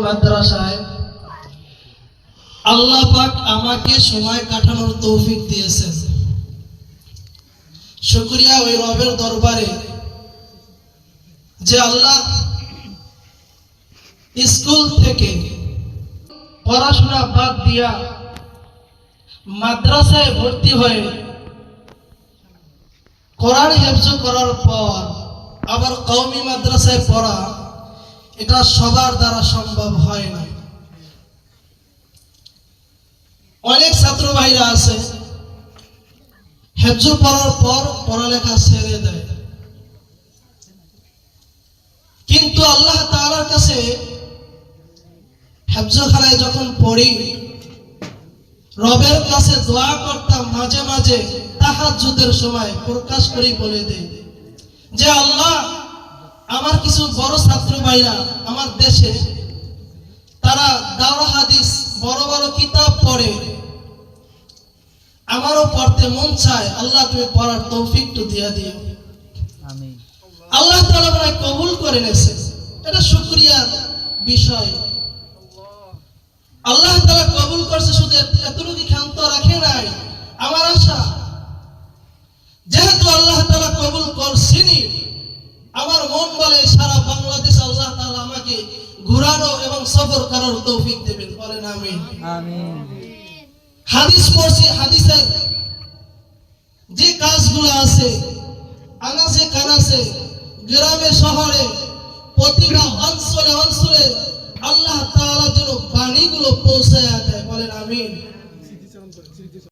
মাদ্রাসায় আল্লাহ পাক আমাকে সময় কাটানোর তৌফিক দিয়েছেন। শুকরিয়া ওই রবের দরবারে যে আল্লাহ স্কুল থেকে পড়াশোনা বাদ দিয়া মাদ্রাসায় ভর্তি হয়ে কোরআন হিফজ করার পর আবার কওমি মাদ্রাসায় পড়া, এটা সবার দ্বারা সম্ভব হয় না। অনেক ছাত্র ভাইরা আছে হিফজ পড়ার পর পড়ালেখা ছেড়ে দেয়, কিন্তু আল্লাহ তাআলার কাছে হিফজখানায় যখন পড়ি, রবের কাছে দোয়া করতাম, মাঝে মাঝে তাহাজ্জুদের সময় প্রকাশ করে বলে দেই যে আল্লাহ, আমার কিছু বড় ছাত্র ভাইরা আমার দেশে, তারা দাওরা হাদিস বড় বড় কিতাব পড়ে, আমারও পড়তে মন চায়, আল্লাহ তুমি পড়ার তৌফিক তো দিয়া দিও। আমিন। আল্লাহ তাআলা আমাকে কবুল করে নিয়েছে, এটা শুকরিয়ার বিষয়। আল্লাহ তাআলা কবুল করছে, শুধু এতটুকু ক্ষান্ত রাখে নাই। আমার আশা, যেহেতু আল্লাহ তাআলা কবুল করছেনই, আমার মন বলে সারা বাংলাদেশ আল্লাহ তাআলা আমাকে ঘোরানো এবং সফর করার তৌফিক দেবেন, বলেন আমিন। আমিন। হাদিস পড়ছি, হাদিসের যে কাজগুলো আছে আনাসে কানাসে, গ্রামে শহরে, প্রতিটা অঞ্চলে অঞ্চলে আল্লাহ তাআলা যেন বাণীগুলো পৌঁছায় দেয়, বলেন আমিন।